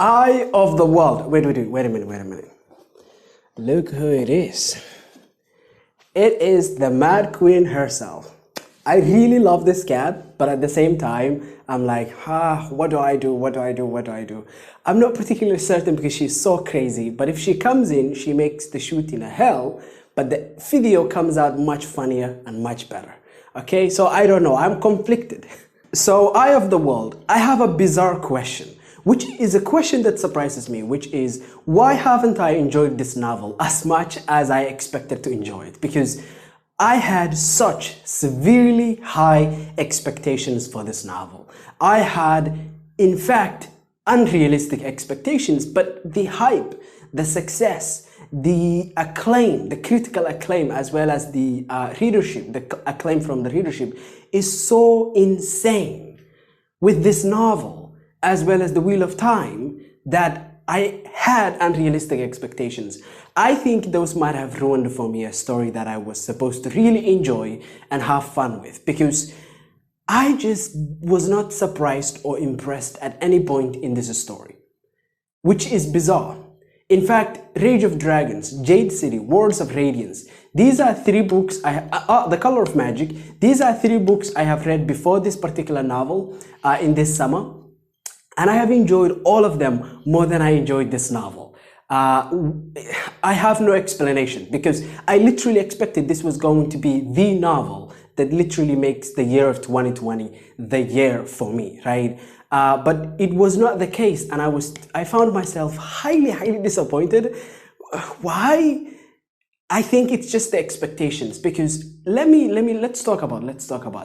Eye of the world. Wait a minute. Look who it is. It is the Mad Queen herself. I really love this cat, but at the same time, I'm like, what do I do? I'm not particularly certain because she's so crazy, but if she comes in, she makes the shooting a hell, but the video comes out much funnier and much better. Okay, so I don't know, I'm conflicted. So, Eye of the World, I have a bizarre question, which is a question that surprises me, which is, why haven't I enjoyed this novel as much as I expected to enjoy it? Because I had such severely high expectations for this novel. I had, in fact, unrealistic expectations, but the hype, the success, the acclaim, the critical acclaim, as well as the readership, the acclaim from the readership is so insane with this novel, as well as The Wheel of Time, that I had unrealistic expectations. I think those might have ruined for me a story that I was supposed to really enjoy and have fun with, because I just was not surprised or impressed at any point in this story, which is bizarre. In fact, Rage of Dragons, Jade City, Words of Radiance, these are three books, The Color of Magic, these are three books I have read before this particular novel in this summer, and I have enjoyed all of them more than I enjoyed this novel. I have no explanation, because I literally expected this was going to be the novel that literally makes the year of 2020 the year for me, right? But it was not the case, and I found myself highly disappointed. Why? I think it's just the expectations, because let's talk about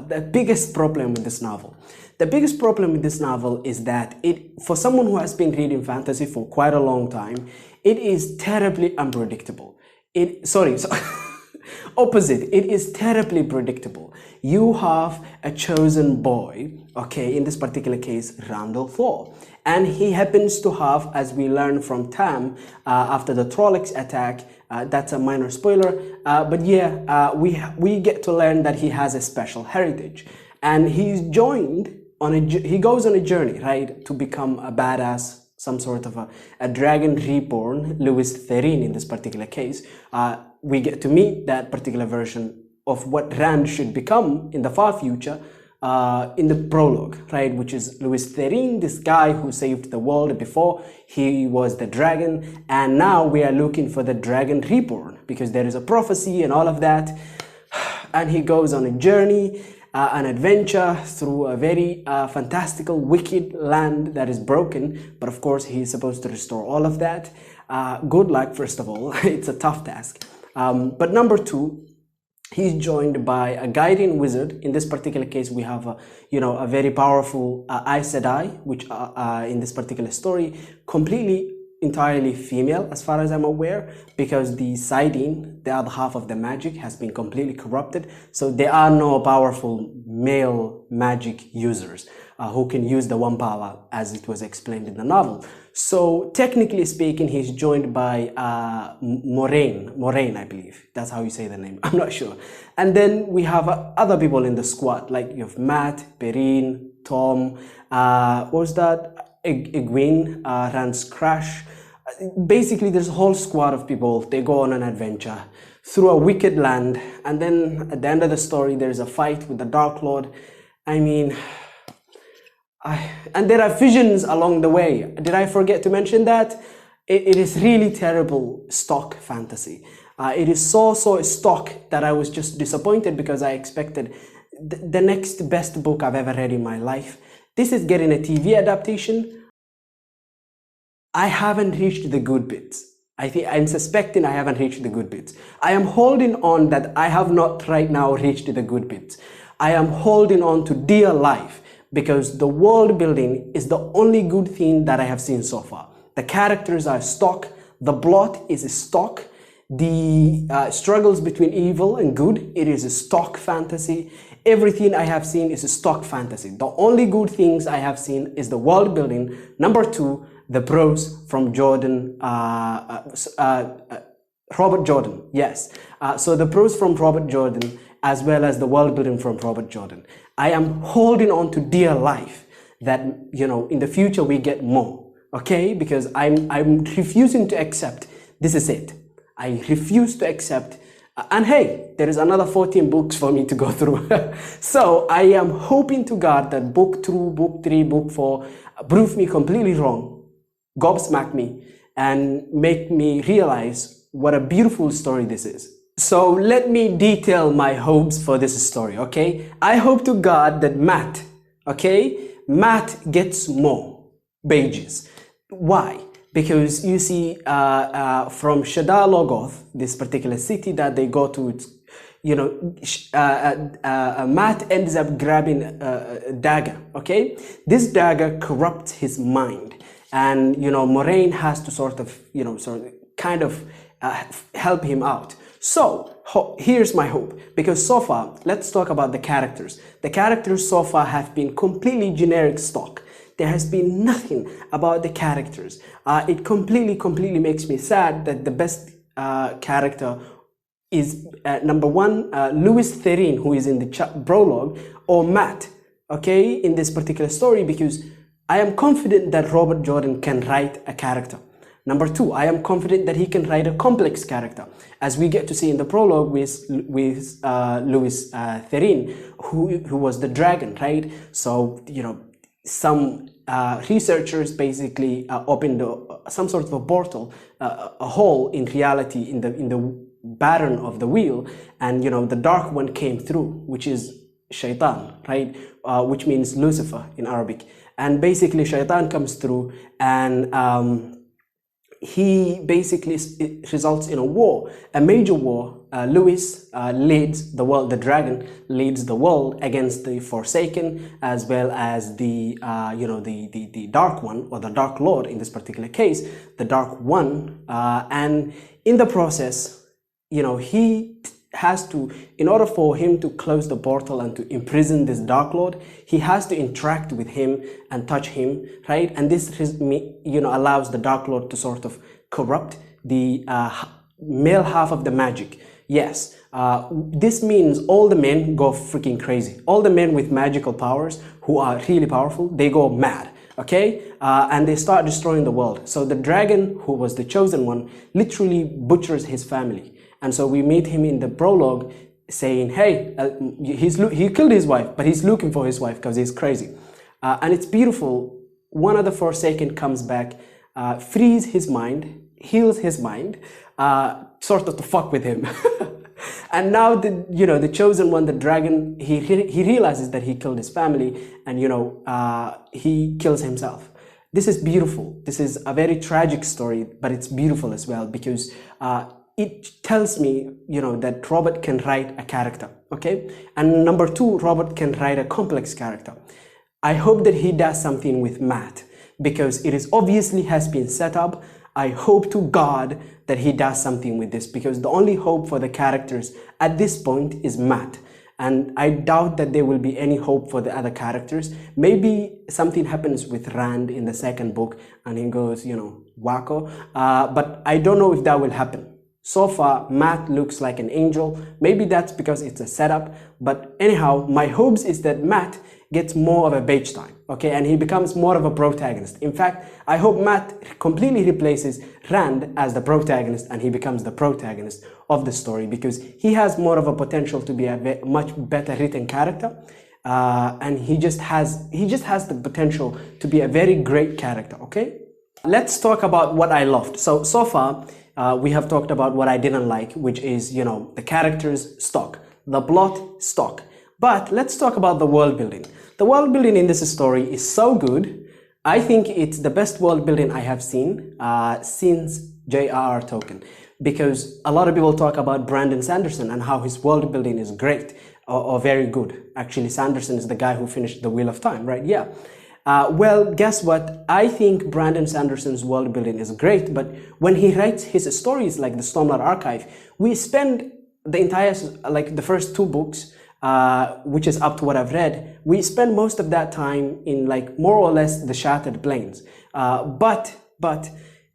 the biggest problem with this novel. The biggest problem with this novel is that for someone who has been reading fantasy for quite a long time, it is terribly unpredictable. Opposite, it is terribly predictable. You have a chosen boy, okay, in this particular case, Rand Al Thor, and he happens to have, as we learn from Tam after the Trollocs attack, that's a minor spoiler, but yeah, we get to learn that he has a special heritage, and he goes on a journey, right, to become a badass, some sort of a dragon reborn, Louis Therin in this particular case. We get to meet that particular version of what Rand should become in the far future in the prologue, right, which is Louis Therin, this guy who saved the world before he was the dragon, and now we are looking for the dragon reborn because there is a prophecy and all of that, and he goes on a journey, an adventure through a very fantastical, wicked land that is broken, but of course he is supposed to restore all of that. Good luck, first of all. It's a tough task. But number two, he's joined by a guiding wizard. In this particular case, we have a very powerful Aes Sedai, which in this particular story, entirely female as far as I'm aware, because the siding, the other half of the magic, has been completely corrupted. So there are no powerful male magic users who can use the one power as it was explained in the novel. So technically speaking, he's joined by Moraine, I believe. That's how you say the name. I'm not sure. And then we have other people in the squad, like you have Matt, Perrine, Tom, what was that? Egwene, Rand's Crash. Basically, there's a whole squad of people. They go on an adventure through a wicked land, and then at the end of the story, there's a fight with the Dark Lord. I mean, and there are visions along the way. Did I forget to mention that? It is really terrible stock fantasy. It is so stock that I was just disappointed because I expected the next best book I've ever read in my life. This is getting a TV adaptation. I haven't reached the good bits. I'm suspecting I haven't reached the good bits. I am holding on that I have not right now reached the good bits. I am holding on to dear life because the world building is the only good thing that I have seen so far. The characters are stock. The plot is stock. The struggles between evil and good, it is a stock fantasy. Everything I have seen is a stock fantasy. The only good things I have seen is the world building. Number two, the prose from Robert Jordan. Yes. So the prose from Robert Jordan, as well as the world building from Robert Jordan. I am holding on to dear life that, in the future we get more. okay? Because I'm refusing to accept this is it. I refuse to accept. And hey, there is another 14 books for me to go through. So I am hoping to God that book 2, book 3, book 4 prove me completely wrong, gobsmack me, and make me realize what a beautiful story this is. So let me detail my hopes for this story, okay? I hope to God that Matt, okay? Matt gets more pages. Why? Because you see, from Shadar Logoth, this particular city that they go to, it's, you know, Matt ends up grabbing a dagger, okay? This dagger corrupts his mind. And, you know, Moraine has to sort of kind of help him out. So here's my hope, because so far, let's talk about the characters. The characters so far have been completely generic stock. There has been nothing about the characters. It completely makes me sad that the best character is number one, Louis Therin, who is in the prologue, or Matt, okay, in this particular story, because I am confident that Robert Jordan can write a character. Number two, I am confident that he can write a complex character, as we get to see in the prologue with Louis Therin, who was the dragon, right? So, you know, some researchers basically opened some sort of a portal, a hole in reality in the pattern of the wheel, and you know the dark one came through, which is Shaitan, right? Which means Lucifer in Arabic, and basically Shaitan comes through, and he basically results in a war, a major war. Louis leads the world, the dragon leads the world against the Forsaken, as well as the the Dark One, or the Dark Lord in this particular case, the Dark One, and in the process, you know, he has to, in order for him to close the portal and to imprison this Dark Lord, he has to interact with him and touch him, right? And this, you know, allows the Dark Lord to sort of corrupt the male half of the magic. Yes, this means all the men go freaking crazy. All the men with magical powers who are really powerful, they go mad, okay? And they start destroying the world. So the dragon, who was the chosen one, literally butchers his family. And so we meet him in the prologue saying, hey, he killed his wife, but he's looking for his wife because he's crazy. And it's beautiful. One of the Forsaken comes back, frees his mind, heals his mind, sort of to fuck with him. And now the chosen one, the dragon, he realizes that he killed his family, and he kills himself. This is beautiful. This is a very tragic story, but it's beautiful as well, because it tells me, that Robert can write a character, okay? And number two, Robert can write a complex character. I hope that he does something with Matt, because it is obviously has been set up. I hope to God that he does something with this, because the only hope for the characters at this point is Matt. And I doubt that there will be any hope for the other characters. Maybe something happens with Rand in the second book and he goes, wacko. But I don't know if that will happen. So far, Matt looks like an angel. Maybe that's because it's a setup. But anyhow, my hopes is that Matt gets more of a beige time, okay? And he becomes more of a protagonist. In fact, I hope Matt completely replaces Rand as the protagonist and he becomes the protagonist of the story, because he has more of a potential to be a much better written character. And he just has the potential to be a very great character, okay? Let's talk about what I loved. So far, we have talked about what I didn't like, which is, the characters stock, the plot stock. But let's talk about the world building. The world building in this story is so good. I think it's the best world building I have seen since J.R.R. Tolkien, because a lot of people talk about Brandon Sanderson and how his world building is great or very good. Actually, Sanderson is the guy who finished The Wheel of Time, right? Yeah. Well, guess what? I think Brandon Sanderson's world building is great, but when he writes his stories like the Stormlight Archive, we spend the entire, like the first two books, which is up to what I've read, we spend most of that time in like more or less the Shattered Plains. But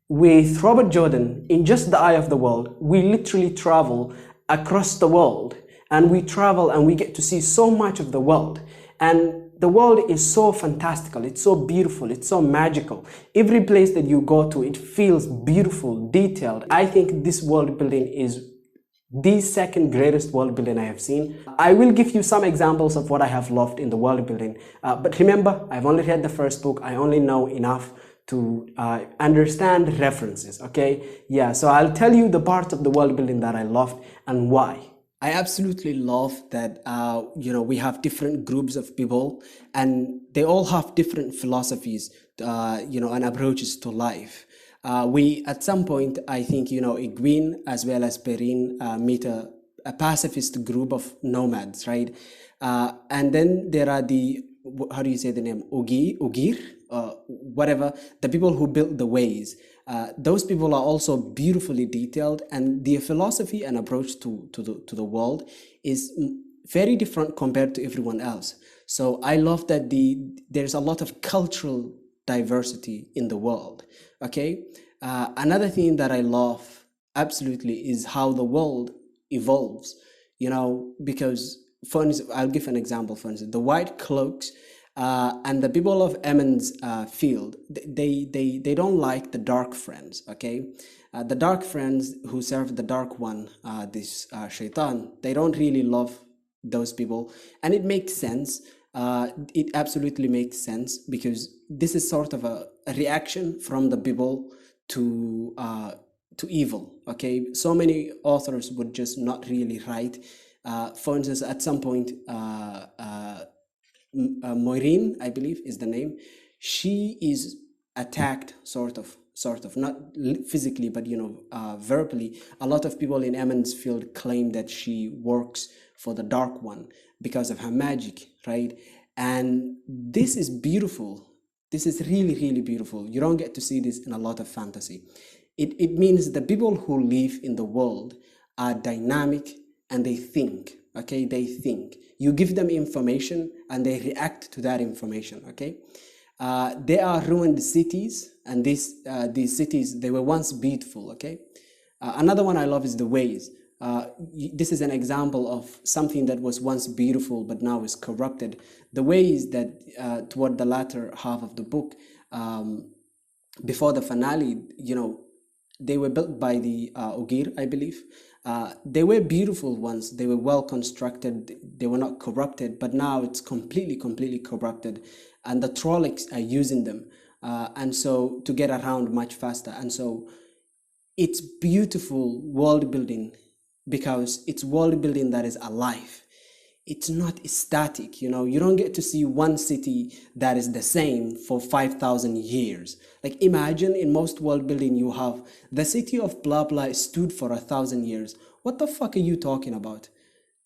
with Robert Jordan, in just the Eye of the World, we literally travel across the world, and we travel and we get to see so much of the world. And the world is so fantastical, it's so beautiful, it's so magical. Every place that you go to, it feels beautiful, detailed. I think this world building is the second greatest world building I have seen. I will give you some examples of what I have loved in the world building. But remember, I've only read the first book. I only know enough to understand references, okay? Yeah, so I'll tell you the parts of the world building that I loved and why. I absolutely love that, we have different groups of people and they all have different philosophies, and approaches to life. We, at some point, I think, Iguin as well as Perrin meet a pacifist group of nomads, right? And then there are how do you say the name? Ugir, whatever, the people who built the ways. Those people are also beautifully detailed, and their philosophy and approach to the world is very different compared to everyone else. So I love that there's a lot of cultural diversity in the world. Okay. Another thing that I love absolutely is how the world evolves. Because for instance, I'll give an example. For instance, the white cloaks. And the people of Emin's field, they don't like the dark friends, okay? The dark friends who serve the dark one, this shaitan, they don't really love those people. And it makes sense. It absolutely makes sense because this is sort of a reaction from the people to evil, okay? So many authors would just not really write. For instance, at some point, Maureen, I believe is the name. She is attacked, sort of, not physically, but verbally. A lot of people in Emin's field claim that she works for the Dark One because of her magic, right? And this is beautiful. This is really, really beautiful. You don't get to see this in a lot of fantasy. It means the people who live in the world are dynamic and they think. Okay, they think. You give them information and they react to that information. Okay, they are ruined cities, and these cities, they were once beautiful. Okay, another one I love is the ways. This is an example of something that was once beautiful but now is corrupted. The ways that toward the latter half of the book, before the finale, they were built by the Ogir, I believe. They were beautiful ones. They were well constructed. They were not corrupted, but now it's completely corrupted. And the Trollocs are using them. And so to get around much faster. And so it's beautiful world building because it's world building that is alive. It's not static, you don't get to see one city that is the same for 5,000 years. Like imagine in most world building you have the city of blah blah stood for 1,000 years. What the fuck are you talking about?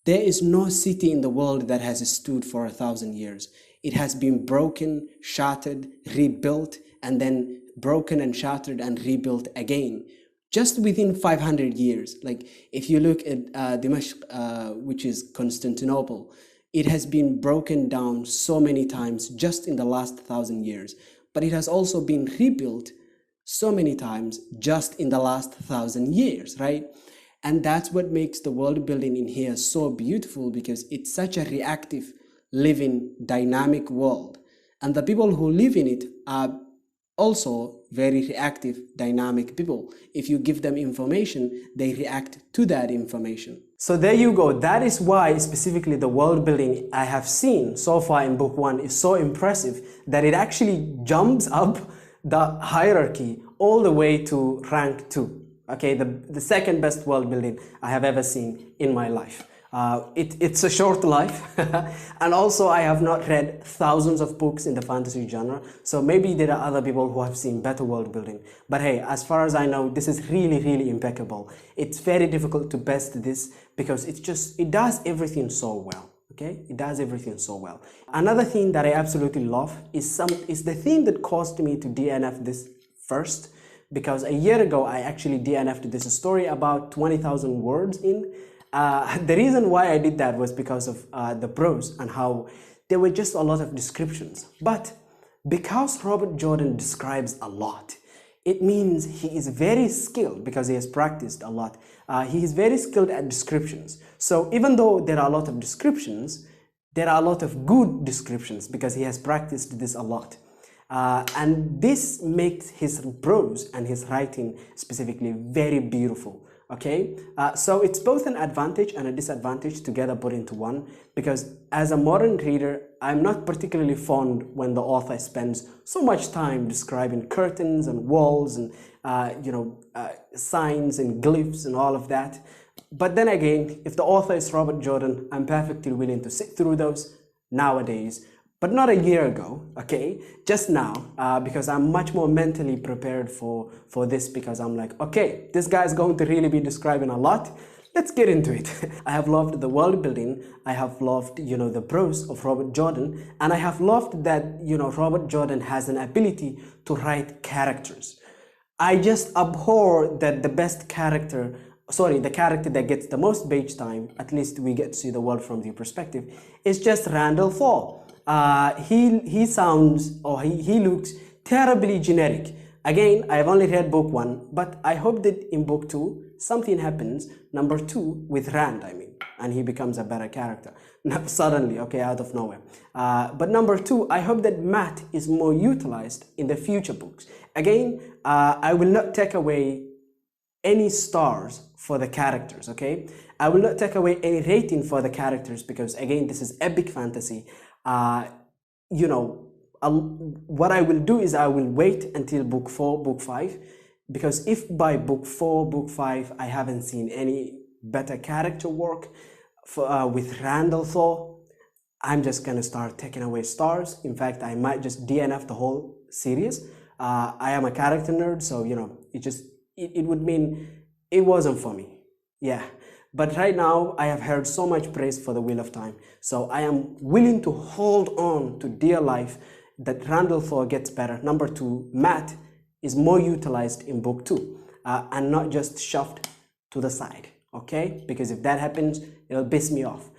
There is no city in the world that has stood for 1,000 years. It has been broken, shattered, rebuilt, and then broken and shattered and rebuilt again. Just within 500 years, like if you look at Dimashq, which is Constantinople, it has been broken down so many times just in the last 1,000 years. But it has also been rebuilt so many times just in the last 1,000 years, right? And that's what makes the world building in here so beautiful because it's such a reactive, living, dynamic world. And the people who live in it are also very reactive, dynamic people. If you give them information, they react to that information. So there you go. That is why specifically the world building I have seen so far in book 1 is so impressive that it actually jumps up the hierarchy all the way to rank 2. Okay, the second best world building I have ever seen in my life. It's a short life and also I have not read thousands of books in the fantasy genre, so maybe there are other people who have seen better world building, but hey, as far as I know, this is really impeccable. It's very difficult to best this because it does everything so well. Okay, it does everything so well. Another thing that I absolutely love is the thing that caused me to DNF this first, because a year ago I actually DNF'd this story about 20,000 words in. The reason why I did that was because of the prose and how there were just a lot of descriptions. But because Robert Jordan describes a lot, it means he is very skilled because he has practiced a lot. He is very skilled at descriptions. So even though there are a lot of descriptions, there are a lot of good descriptions because he has practiced this a lot. And this makes his prose and his writing specifically very beautiful. Okay, so it's both an advantage and a disadvantage together put into one, because as a modern reader, I'm not particularly fond when the author spends so much time describing curtains and walls and signs and glyphs and all of that. But then again, if the author is Robert Jordan, I'm perfectly willing to sit through those nowadays, but not a year ago, okay? Just now, because I'm much more mentally prepared for this, because I'm like, okay, this guy's going to really be describing a lot. Let's get into it. I have loved the world building. I have loved, the prose of Robert Jordan, and I have loved that, Robert Jordan has an ability to write characters. I just abhor that the character that gets the most page time, at least we get to see the world from their perspective, is just Rand Al Thor. He sounds, or he looks terribly generic. Again, I have only read book 1, but I hope that in book 2 something happens, number 2, with Rand, and he becomes a better character suddenly, okay, out of nowhere. But number 2, I hope that Matt is more utilized in the future books. Again, I will not take away any stars for the characters, okay? I will not take away any rating for the characters, because again, this is epic fantasy. What I will do is I will wait until book 4, book 5, because if by book 4, book 5, I haven't seen any better character work with Rand Al Thor, I'm just gonna start taking away stars. In fact, I might just DNF the whole series. I am a character nerd, so it would mean it wasn't for me. Yeah. But right now, I have heard so much praise for the Wheel of Time. So I am willing to hold on to dear life that Rand Al Thor gets better. Number 2, Matt is more utilized in book 2 and not just shoved to the side, okay? Because if that happens, it'll piss me off.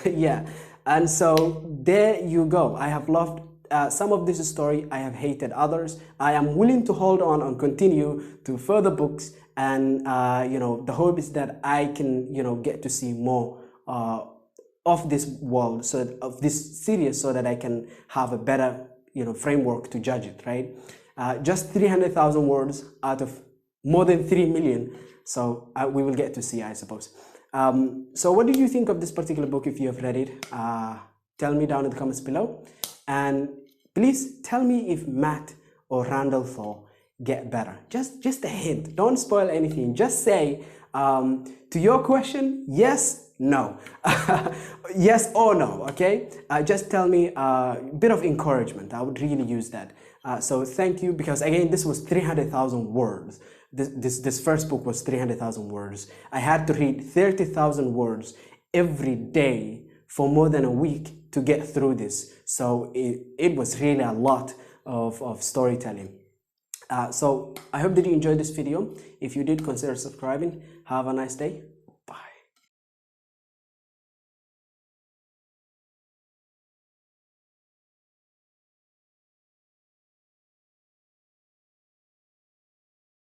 Yeah, and so there you go. I have loved some of this story. I have hated others. I am willing to hold on and continue to further books, and the hope is that I can get to see more of this world, so of this series, so that I can have a better framework to judge it, right? Just 300,000 words out of more than 3 million, so we will get to see, I suppose. So what do you think of this particular book? If you have read it, tell me down in the comments below, and please tell me if Matt or Rand Al Thor get better. Just a hint. Don't spoil anything. Just say to your question, yes, no. Yes or no, okay? Just tell me a bit of encouragement. I would really use that. So thank you, because again, this was 300,000 words. This first book was 300,000 words. I had to read 30,000 words every day for more than a week to get through this. So it was really a lot of storytelling. So I hope that you enjoyed this video. If you did, consider subscribing. Have a nice day.